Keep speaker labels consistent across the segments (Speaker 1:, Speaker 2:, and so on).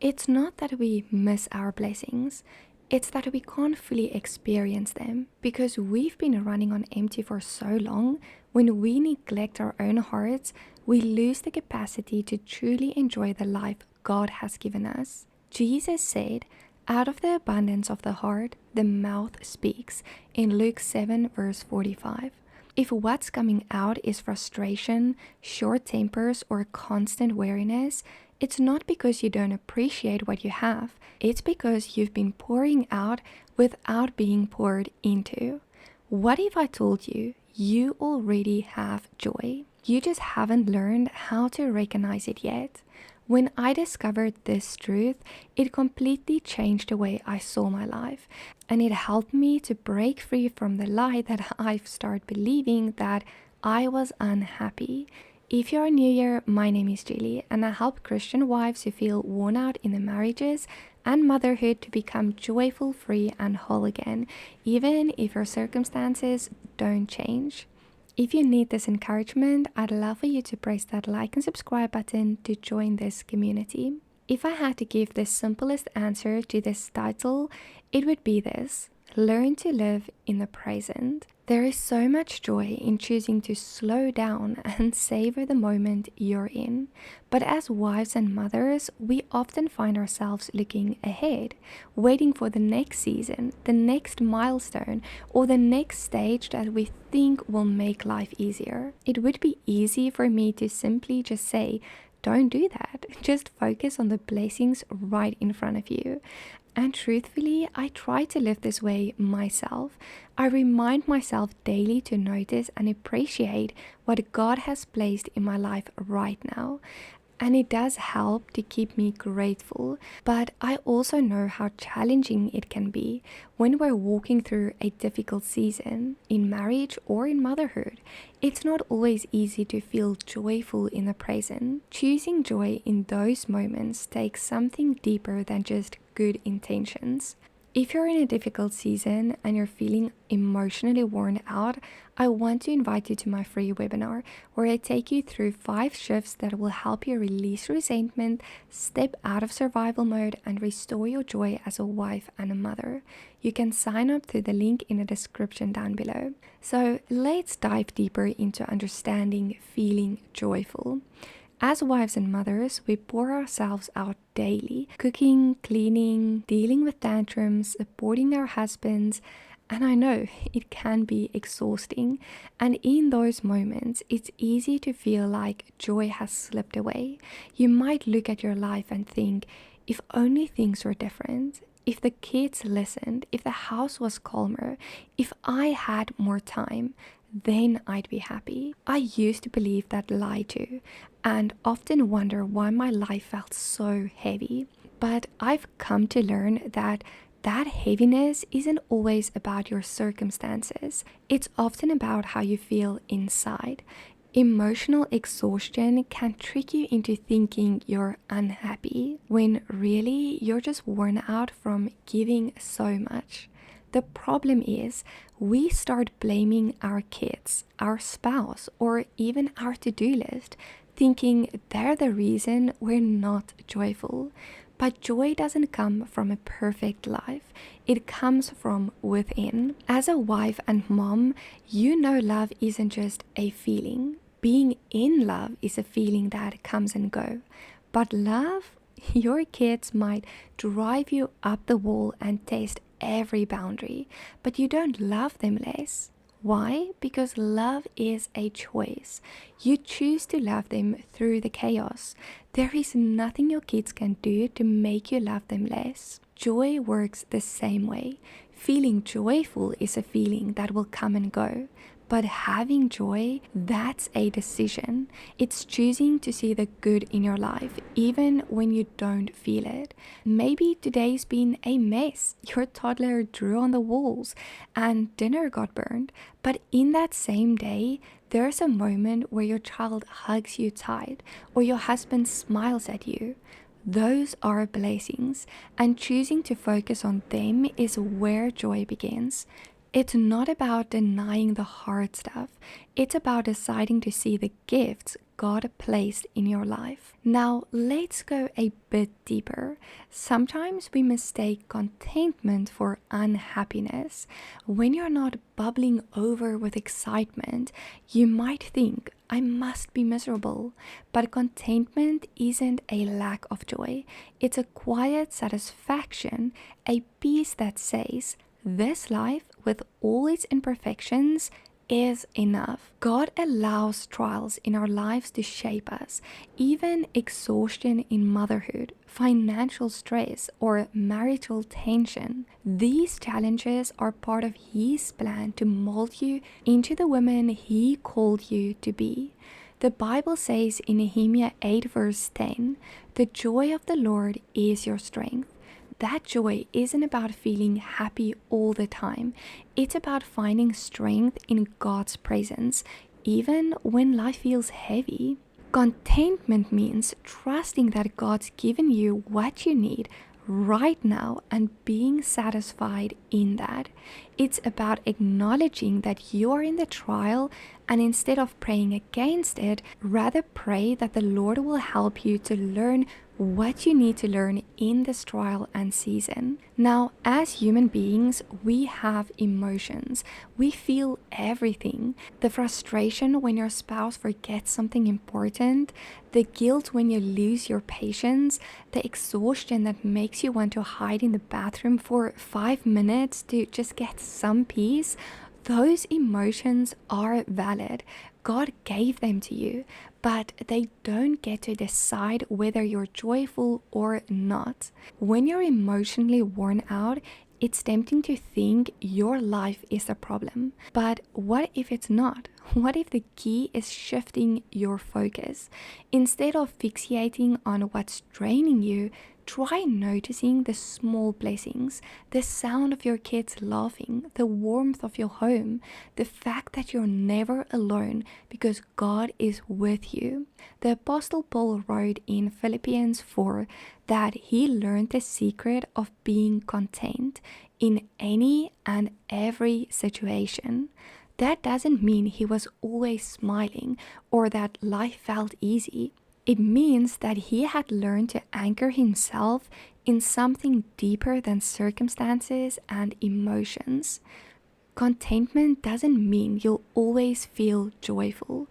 Speaker 1: It's not that we miss our blessings, it's that we can't fully experience them because we've been running on empty for so long. When we neglect our own hearts, we lose the capacity to truly enjoy the life God has given us. Jesus said, "Out of the abundance of the heart, the mouth speaks," in Luke 7, verse 45. If what's coming out is frustration, short tempers, or constant weariness, it's not because you don't appreciate what you have, it's because you've been pouring out without being poured into. What if I told you you already have joy? You just haven't learned how to recognize it yet. When I discovered this truth, it completely changed the way I saw my life, and it helped me to break free from the lie that I've started believing that I was unhappy. If you're new here, my name is Julie, and I help Christian wives who feel worn out in their marriages and motherhood to become joyful, free, and whole again, even if your circumstances don't change. If you need this encouragement, I'd love for you to press that like and subscribe button to join this community. If I had to give the simplest answer to this title, it would be this: learn to live in the present. There is so much joy in choosing to slow down and savor the moment you're in. But as wives and mothers, we often find ourselves looking ahead, waiting for the next season, the next milestone, or the next stage that we think will make life easier. It would be easy for me to simply just say, don't do that. Just focus on the blessings right in front of you. And truthfully, I try to live this way myself. I remind myself daily to notice and appreciate what God has placed in my life right now. And it does help to keep me grateful, but I also know how challenging it can be when we're walking through a difficult season in marriage or in motherhood. It's not always easy to feel joyful in the present. Choosing joy in those moments takes something deeper than just good intentions. If you're in a difficult season and you're feeling emotionally worn out, I want to invite you to my free webinar where I take you through 5 shifts that will help you release resentment, step out of survival mode, and restore your joy as a wife and a mother. You can sign up through the link in the description down below. So let's dive deeper into understanding feeling joyful. As wives and mothers, we pour ourselves out daily, cooking, cleaning, dealing with tantrums, supporting our husbands, and I know it can be exhausting. And in those moments, it's easy to feel like joy has slipped away. You might look at your life and think, if only things were different. If the kids listened, if the house was calmer, if I had more time, then I'd be happy. I used to believe that lie too, and often wonder why my life felt so heavy. But I've come to learn that heaviness isn't always about your circumstances. It's often about how you feel inside. Emotional exhaustion can trick you into thinking you're unhappy when really you're just worn out from giving so much. The problem is we start blaming our kids, our spouse, or even our to-do list, thinking they're the reason we're not joyful. But joy doesn't come from a perfect life. It comes from within. As a wife and mom, you know love isn't just a feeling. Being in love is a feeling that comes and goes. But love, your kids might drive you up the wall and test every boundary, but you don't love them less. Why? Because love is a choice. You choose to love them through the chaos. There is nothing your kids can do to make you love them less. Joy works the same way. Feeling joyful is a feeling that will come and go. But having joy, that's a decision. It's choosing to see the good in your life, even when you don't feel it. Maybe today's been a mess. Your toddler drew on the walls and dinner got burned. But in that same day, there's a moment where your child hugs you tight or your husband smiles at you. Those are blessings, and choosing to focus on them is where joy begins. It's not about denying the hard stuff. It's about deciding to see the gifts God placed in your life. Now, let's go a bit deeper. Sometimes we mistake contentment for unhappiness. When you're not bubbling over with excitement, you might think, I must be miserable. But contentment isn't a lack of joy. It's a quiet satisfaction, a peace that says, this life, with all its imperfections, is enough. God allows trials in our lives to shape us. Even exhaustion in motherhood, financial stress, or marital tension. These challenges are part of His plan to mold you into the woman He called you to be. The Bible says in Nehemiah 8 verse 10, "The joy of the Lord is your strength." That joy isn't about feeling happy all the time. It's about finding strength in God's presence, even when life feels heavy. Contentment means trusting that God's given you what you need right now and being satisfied in that. It's about acknowledging that you are in the trial, and instead of praying against it, rather pray that the Lord will help you to learn what you need to learn in this trial and season. Now, as human beings, we have emotions. We feel everything. The frustration when your spouse forgets something important, the guilt when you lose your patience, the exhaustion that makes you want to hide in the bathroom for 5 minutes to just get some peace. Those emotions are valid. God gave them to you, but they don't get to decide whether you're joyful or not. When you're emotionally worn out, it's tempting to think your life is the problem. But what if it's not? What if the key is shifting your focus? Instead of fixating on what's draining you, try noticing the small blessings, the sound of your kids laughing, the warmth of your home, the fact that you're never alone because God is with you. The Apostle Paul wrote in Philippians 4 that he learned the secret of being content in any and every situation. That doesn't mean he was always smiling or that life felt easy. It means that he had learned to anchor himself in something deeper than circumstances and emotions. Contentment doesn't mean you'll always feel joyful.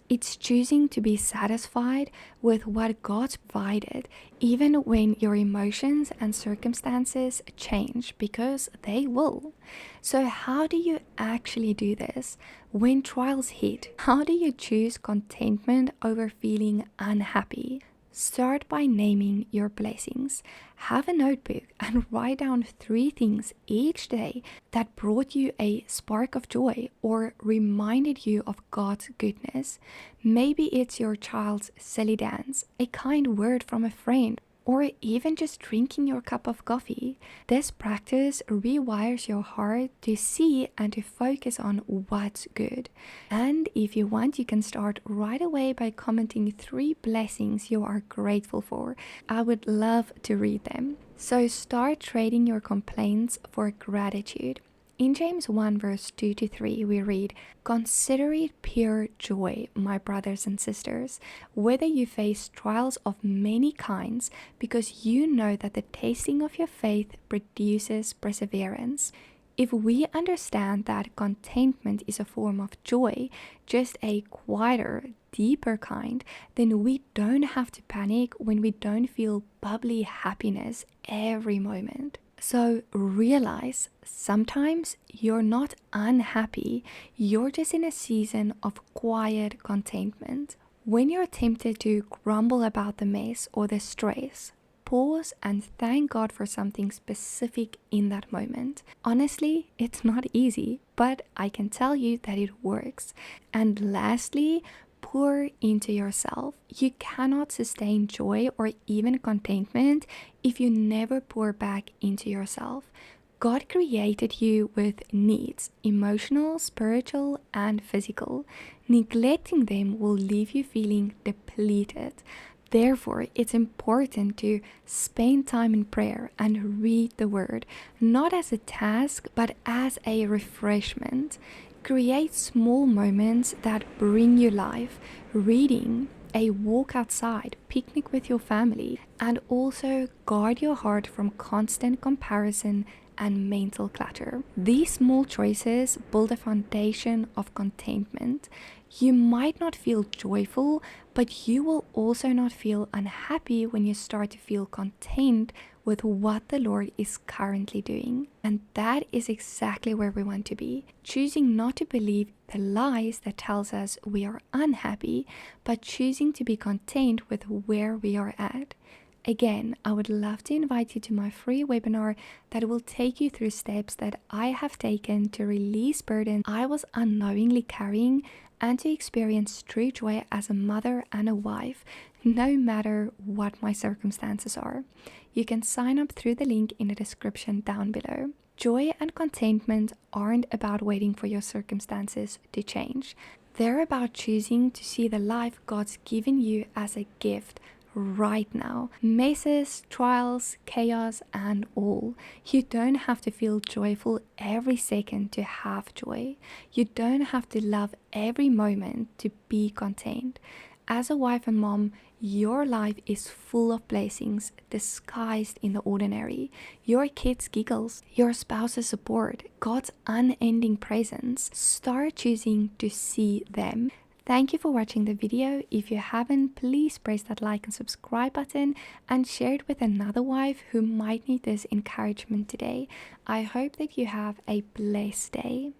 Speaker 1: It's choosing to be satisfied with what God's provided, even when your emotions and circumstances change, because they will. So how do you actually do this? When trials hit, how do you choose contentment over feeling unhappy? Start by naming your blessings. Have a notebook and write down 3 things each day that brought you a spark of joy or reminded you of God's goodness. Maybe it's your child's silly dance, a kind word from a friend, or even just drinking your cup of coffee. This practice rewires your heart to see and to focus on what's good. And if you want, you can start right away by commenting 3 blessings you are grateful for. I would love to read them. So start trading your complaints for gratitude. In James 1 verse 2-3 we read, "Consider it pure joy, my brothers and sisters, whether you face trials of many kinds, because you know that the testing of your faith produces perseverance." If we understand that contentment is a form of joy, just a quieter, deeper kind, then we don't have to panic when we don't feel bubbly happiness every moment. So realize sometimes you're not unhappy, you're just in a season of quiet contentment. When you're tempted to grumble about the mess or the stress, pause and thank God for something specific in that moment. Honestly, it's not easy, but I can tell you that it works. And lastly, pour into yourself. You cannot sustain joy or even contentment if you never pour back into yourself. God created you with needs, emotional, spiritual, and physical. Neglecting them will leave you feeling depleted. Therefore, it's important to spend time in prayer and read the word, not as a task, but as a refreshment. Create small moments that bring you life. Reading, a walk outside, picnic with your family, and also guard your heart from constant comparison and mental clutter. These small choices build a foundation of contentment. You might not feel joyful, but you will also not feel unhappy when you start to feel content with what the Lord is currently doing. And that is exactly where we want to be. Choosing not to believe the lies that tells us we are unhappy, but choosing to be content with where we are at. Again, I would love to invite you to my free webinar that will take you through steps that I have taken to release burden I was unknowingly carrying and to experience true joy as a mother and a wife, no matter what my circumstances are. You can sign up through the link in the description down below. Joy and contentment aren't about waiting for your circumstances to change. They're about choosing to see the life God's given you as a gift right now. Messes, trials, chaos, and all. You don't have to feel joyful every second to have joy. You don't have to love every moment to be content. As a wife and mom, your life is full of blessings disguised in the ordinary. Your kids' giggles, your spouse's support, God's unending presence. Start choosing to see them. Thank you for watching the video. If you haven't, please press that like and subscribe button and share it with another wife who might need this encouragement today. I hope that you have a blessed day.